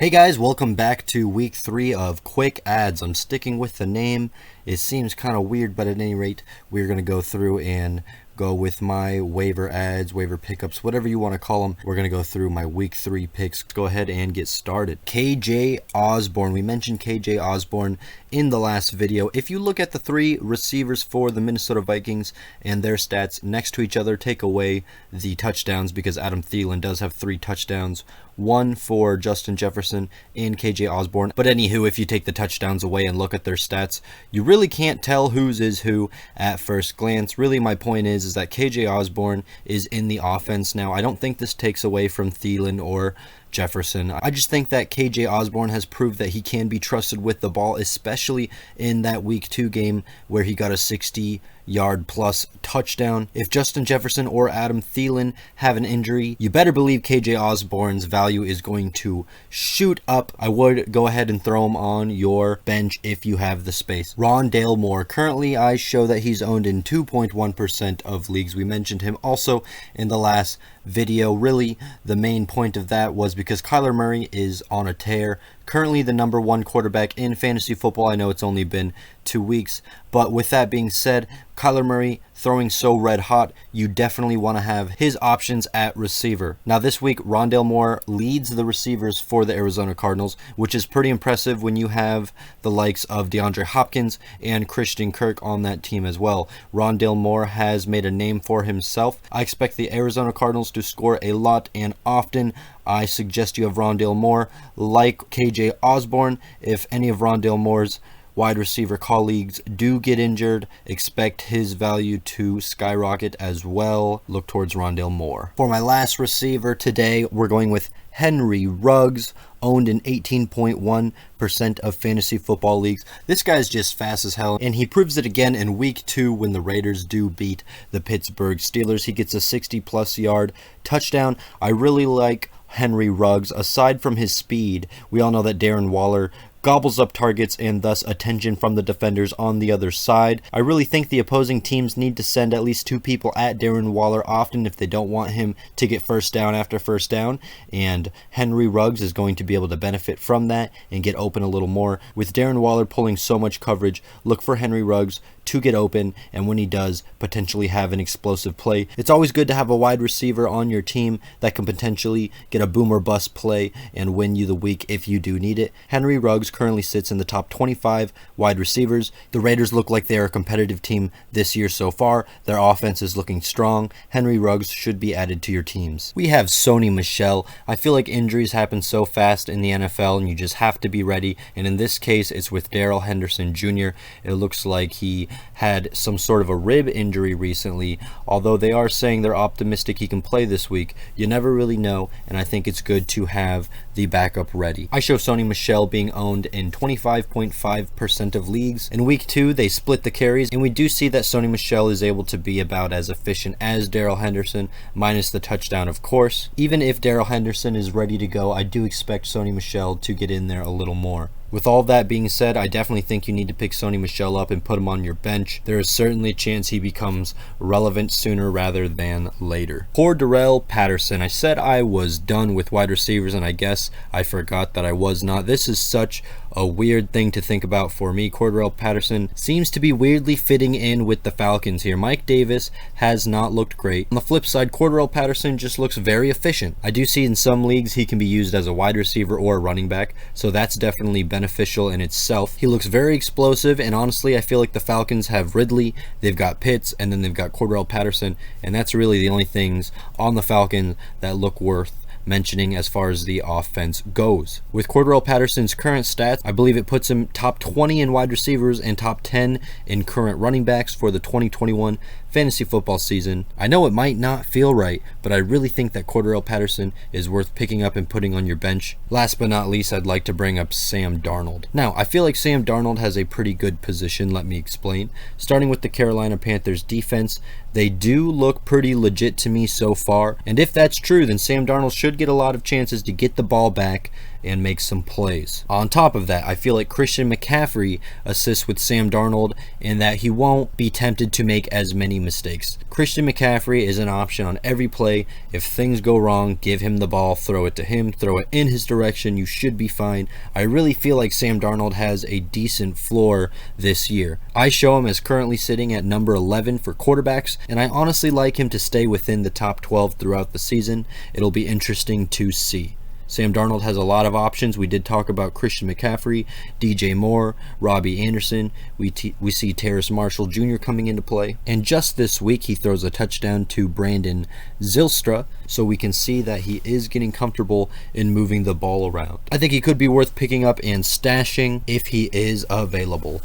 Hey guys, welcome back to week 3 of Quick Adds. I'm sticking with the name. It seems kind of weird, but at any rate, we're going to go through and go with my waiver ads, waiver pickups, whatever you want to call them. We're going to go through my week 3 picks. Go ahead and get started. Keke Osborne. We mentioned Keke Osborne in the last video. If you look at the 3 receivers for the Minnesota Vikings and their stats next to each other, take away the touchdowns because Adam Thielen does have 3 touchdowns. 1 for Justin Jefferson and Keke Osborne. But anywho, if you take the touchdowns away and look at their stats, you really can't tell whose is who at first glance. Really, my point is that Keke Osborne is in the offense now. I don't think this takes away from Thielen or Jefferson. I just think that Keke Osborne has proved that he can be trusted with the ball, especially in that week 2 game where he got a 60-yard plus touchdown. If Justin Jefferson or Adam Thielen have an injury, you better believe Keke Osborne's value is going to shoot up. I would go ahead and throw him on your bench if you have the space. Rondale Moore. Currently, I show that he's owned in 2.1% of leagues. We mentioned him also in the last video. Really, the main point of that was because Kyler Murray is on a tear. Currently the number 1 quarterback in fantasy football. I know it's only been 2 weeks, but with that being said, Kyler Murray throwing so red hot, you definitely want to have his options at receiver. Now this week, Rondale Moore leads the receivers for the Arizona Cardinals, which is pretty impressive when you have the likes of DeAndre Hopkins and Christian Kirk on that team as well. Rondale Moore has made a name for himself. I expect the Arizona Cardinals to score a lot and often. I suggest you have Rondale Moore like Keke Osborne. If any of Rondale Moore's wide receiver colleagues do get injured, expect his value to skyrocket as well. Look towards Rondale Moore. For my last receiver today, we're going with Henry Ruggs, owned in 18.1% of fantasy football leagues. This guy's just fast as hell, and he proves it again in week 2 when the Raiders do beat the Pittsburgh Steelers. He gets a 60-plus yard touchdown. I really like Henry Ruggs. Aside from his speed, we all know that Darren Waller gobbles up targets and thus attention from the defenders on the other side. I really think the opposing teams need to send at least 2 people at Darren Waller often if they don't want him to get first down after first down, and Henry Ruggs is going to be able to benefit from that and get open a little more. With Darren Waller pulling so much coverage, look for Henry Ruggs to get open, and when he does, potentially have an explosive play. It's always good to have a wide receiver on your team that can potentially get a boom or bust play and win you the week if you do need it. Henry Ruggs currently sits in the top 25 wide receivers. The Raiders look like they are a competitive team this year so far. Their offense is looking strong. Henry Ruggs should be added to your teams. We have Sony Michel. I feel like injuries happen so fast in the NFL and you just have to be ready, and in this case it's with Darrell Henderson Jr. It looks like he had some sort of a rib injury recently, although they are saying they're optimistic he can play this week. You never really know, and I think it's good to have the backup ready. I show Sony Michel being owned in 25.5% of leagues. In week 2, they split the carries, and we do see that Sony Michel is able to be about as efficient as Darrell Henderson, minus the touchdown, of course. Even if Darrell Henderson is ready to go, I do expect Sony Michel to get in there a little more. With all that being said, I definitely think you need to pick Sony Michel up and put him on your bench. There is certainly a chance he becomes relevant sooner rather than later. Cordarrelle Patterson. I said I was done with wide receivers, and I guess I forgot that I was not. This is such a weird thing to think about for me. Cordarrelle Patterson seems to be weirdly fitting in with the Falcons here. Mike Davis has not looked great. On the flip side, Cordarrelle Patterson just looks very efficient. I do see in some leagues he can be used as a wide receiver or a running back, so that's definitely beneficial in itself. He looks very explosive, and honestly I feel like the Falcons have Ridley, they've got Pitts, and then they've got Cordarrelle Patterson, and that's really the only things on the Falcons that look worth mentioning as far as the offense goes. With Cordarrelle Patterson's current stats, I believe it puts him top 20 in wide receivers and top 10 in current running backs for the 2021 fantasy football season. I know it might not feel right, but I really think that Cordarrelle Patterson is worth picking up and putting on your bench. Last but not least, I'd like to bring up Sam Darnold. Now, I feel like Sam Darnold has a pretty good position. Let me explain. Starting with the Carolina Panthers defense, they do look pretty legit to me so far, and if that's true, then Sam Darnold should get a lot of chances to get the ball back and make some plays. On top of that, I feel like Christian McCaffrey assists with Sam Darnold in that he won't be tempted to make as many mistakes. Christian McCaffrey is an option on every play. If things go wrong, give him the ball, throw it to him, throw it in his direction, you should be fine. I really feel like Sam Darnold has a decent floor this year. I show him as currently sitting at number 11 for quarterbacks, and I honestly like him to stay within the top 12 throughout the season. It'll be interesting to see. Sam Darnold has a lot of options. We did talk about Christian McCaffrey, DJ Moore, Robbie Anderson. We see Terrace Marshall Jr. coming into play. And just this week, he throws a touchdown to Brandon Zylstra, so we can see that he is getting comfortable in moving the ball around. I think he could be worth picking up and stashing if he is available.